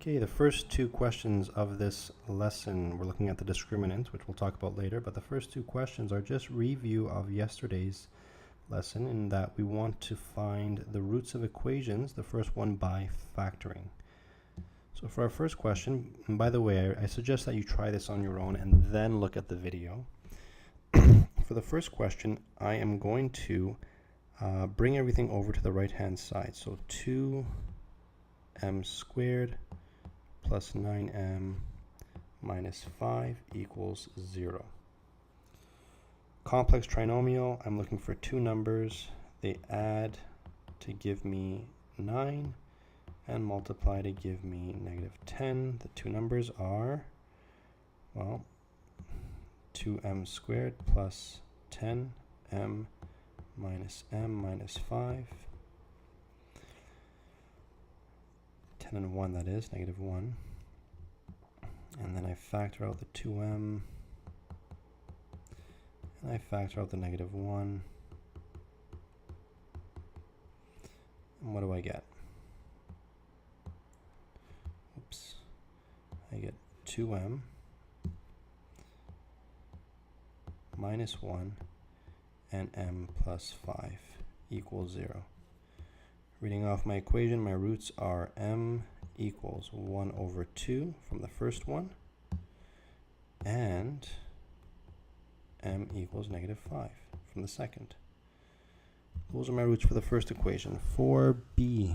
Okay, the first two questions of this lesson, we're looking at the discriminant, which we'll talk about later, but the first two questions are just review of yesterday's lesson in that we want to find the roots of equations, the first one by factoring. So for our first question, and by the way, I suggest that you try this on your own and then look at the video. For the first question, I am going to bring everything over to the right-hand side. So 2m squared plus 9m minus 5 equals 0. Complex trinomial, I'm looking for two numbers. They add to give me 9 and multiply to give me negative 10. The two numbers are, well, 2m squared plus 10m minus m minus 5. 10 and 1, that is, negative 1. And then I factor out the 2m. And I factor out the negative 1. And what do I get? Oops. I get 2m minus 1 and m plus 5 equals 0. Reading off my equation, my roots are m equals 1 over 2 from the first one, and m equals negative 5 from the second. Those are my roots for the first equation. For B,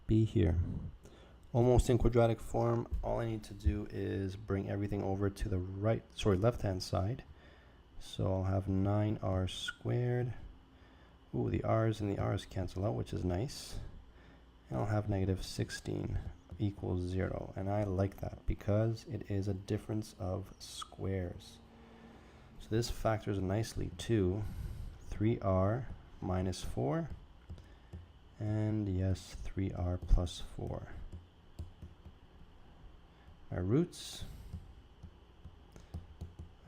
B here, almost in quadratic form. All I need to do is bring everything over to the left-hand side. So I'll have 9r squared. Ooh, the r's and the r's cancel out, which is nice. And I'll have negative 16 equals 0. And I like that because it is a difference of squares. So this factors nicely to 3r minus 4. And yes, 3r plus 4. My roots,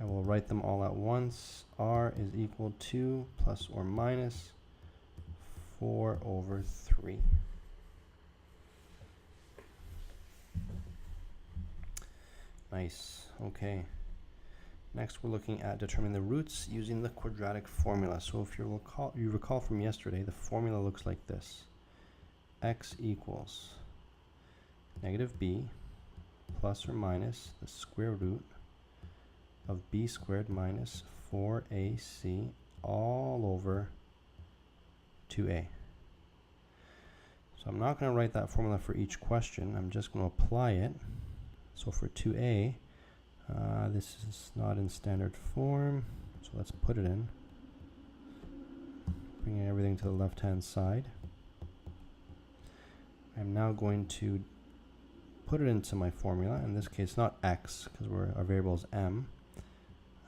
I will write them all at once. R is equal to plus or minus 4 over 3. Nice. Okay. Next, we're looking at determining the roots using the quadratic formula. So if you recall from yesterday, the formula looks like this. X equals negative b plus or minus the square root of b squared minus 4ac all over 2a. So I'm not going to write that formula for each question. I'm just going to apply it. So for 2a, this is not in standard form, so let's put it in. Bringing everything to the left-hand side. I'm now going to put it into my formula. In this case, not x, because our variable is m.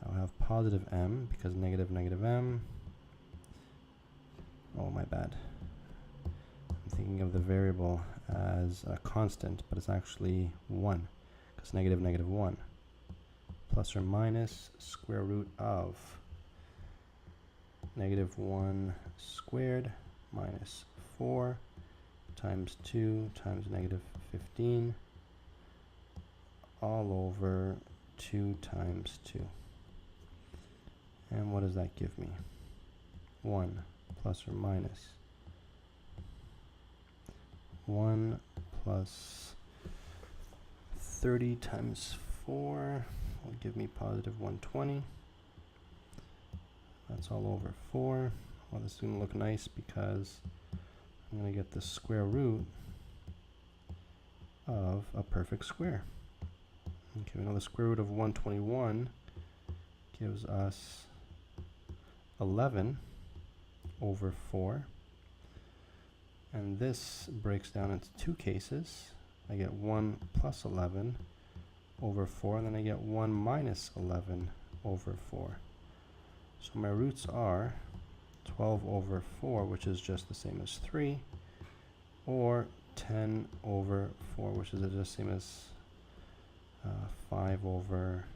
I'll have positive m because negative m. Oh, my bad. I'm thinking of the variable as a constant, but it's actually 1 because negative 1. Plus or minus square root of negative 1 squared minus 4 times 2 times negative 15 all over 2 times 2. And what does that give me? 1 plus or minus 1 plus 30 times 4 will give me positive 120. That's all over 4. Well, this is going to look nice because I'm going to get the square root of a perfect square. Okay, we know the square root of 121 gives us 11 over 4. And this breaks down into two cases. I get 1 plus 11 over 4, and then I get 1 minus 11 over 4. So my roots are 12 over 4, which is just the same as 3, or 10 over 4, which is just the same as 5 over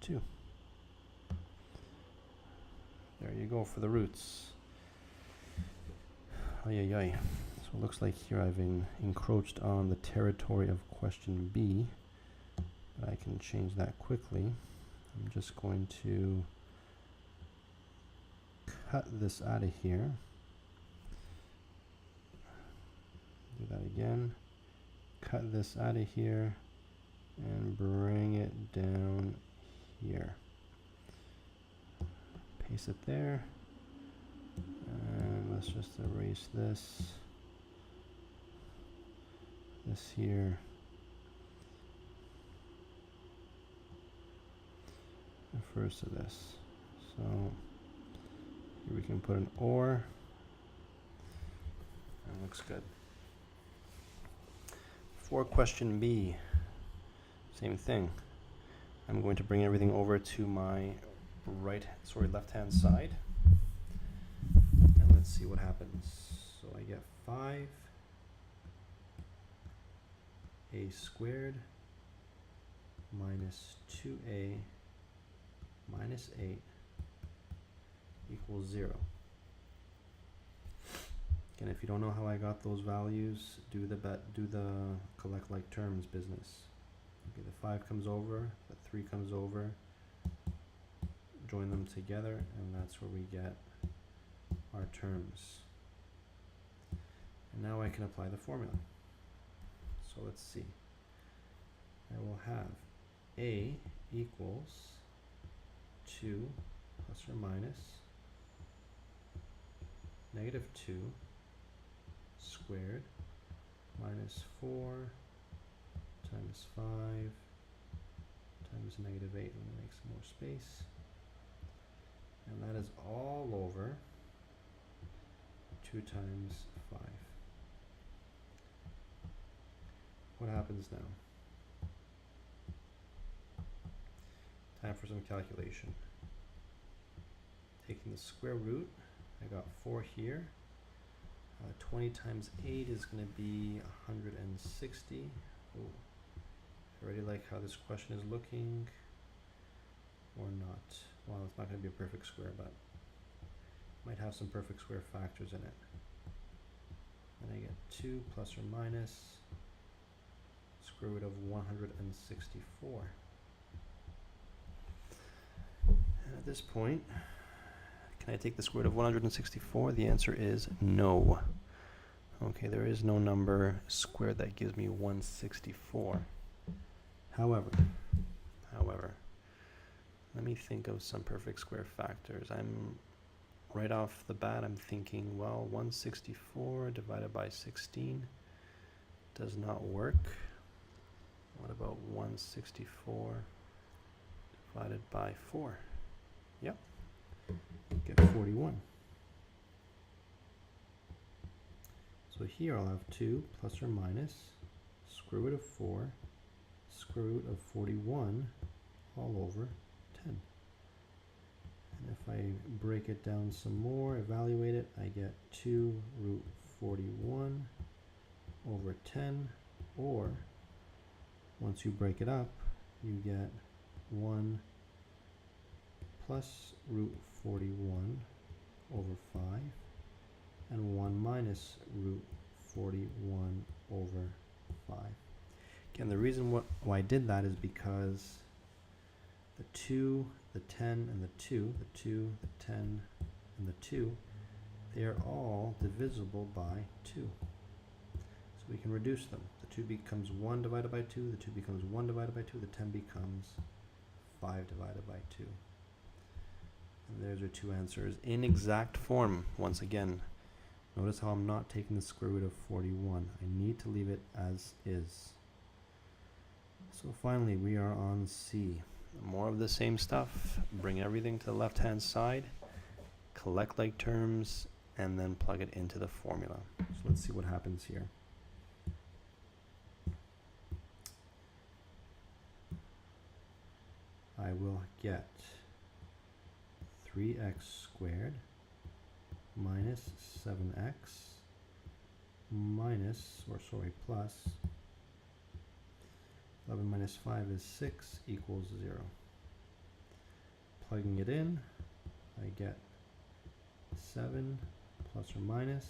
2. There you go for the roots. Ay, ay, ay. So it looks like here I've encroached on the territory of question B, but I can change that quickly. I'm just going to cut this out of here. Do that again. Cut this out of here and bring it down here. Paste it there. And let's just erase this. This here. Refers to this. So here we can put an or. That looks good. For question B, same thing. I'm going to bring everything over to my left-hand side. And let's see what happens. So I get 5a squared minus 2a minus 8 equals 0. Again, if you don't know how I got those values, do the collect like terms business. Okay, the 5 comes over, the 3 comes over, join them together, and that's where we get our terms. And now I can apply the formula. So let's see. I will have a equals 2 plus or minus negative 2 squared minus 4 times 5 times negative 8. Let me make some more space. And that is all over 2 times 5. What happens now? Time for some calculation. Taking the square root, I got 4 here. 20 times 8 is going to be 160. Ooh. I already like how this question is looking. Or not. Well, it's not going to be a perfect square, but might have some perfect square factors in it. And I get 2 plus or minus square root of 164. And at this point, can I take the square root of 164? The answer is no. Okay, there is no number squared that gives me 164. However, let me think of some perfect square factors. Right off the bat, I'm thinking, well, 164 divided by 16 does not work. What about 164 divided by 4? Yep. Get 41. So here I'll have 2 plus or minus square root of 4 square root of 41 all over 10. And if I break it down some more, evaluate it, I get 2 root 41 over 10, or once you break it up, you get 1 plus root 41 over 5, and 1 minus root 41 over 5. Again, the reason why I did that is because the 2, the 10, and the 2, the 2, the 10, and the 2, they are all divisible by 2. So we can reduce them. The 2 becomes 1 divided by 2, the 2 becomes 1 divided by 2, the 10 becomes 5 divided by 2. And there's our 2 answers in exact form. Once again, notice how I'm not taking the square root of 41. I need to leave it as is. So finally, we are on C. More of the same stuff. Bring everything to the left-hand side, collect like terms, and then plug it into the formula. So let's see what happens here. I will get 3x squared minus 7x plus 11 minus 5 is 6 equals 0. Plugging it in, I get 7 plus or minus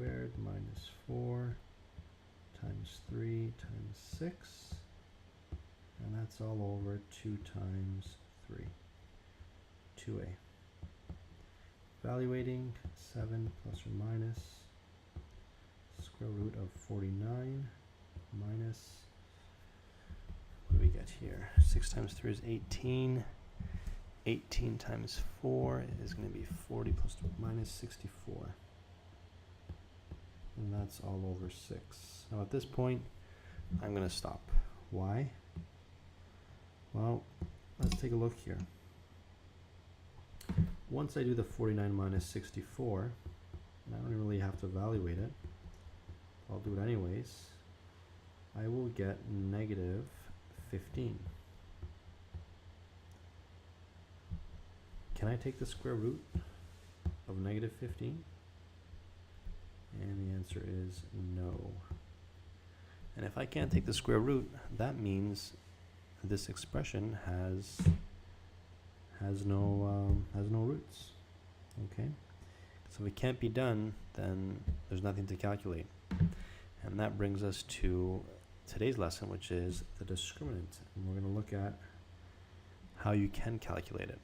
squared minus 4 times 3 times 6, and that's all over 2 times 3, 2a. Evaluating 7 plus or minus square root of 49 minus, what do we get here? 6 times 3 is 18. 18 times 4 is going to be 40 plus minus 64. And that's all over 6. Now at this point, I'm going to stop. Why? Well, let's take a look here. Once I do the 49 minus 64, and I don't really have to evaluate it, I'll do it anyways, I will get negative 15. Can I take the square root of negative 15? And the answer is no. And if I can't take the square root, that means this expression has no roots. Okay? So if it can't be done, then there's nothing to calculate. And that brings us to today's lesson, which is the discriminant. And we're going to look at how you can calculate it.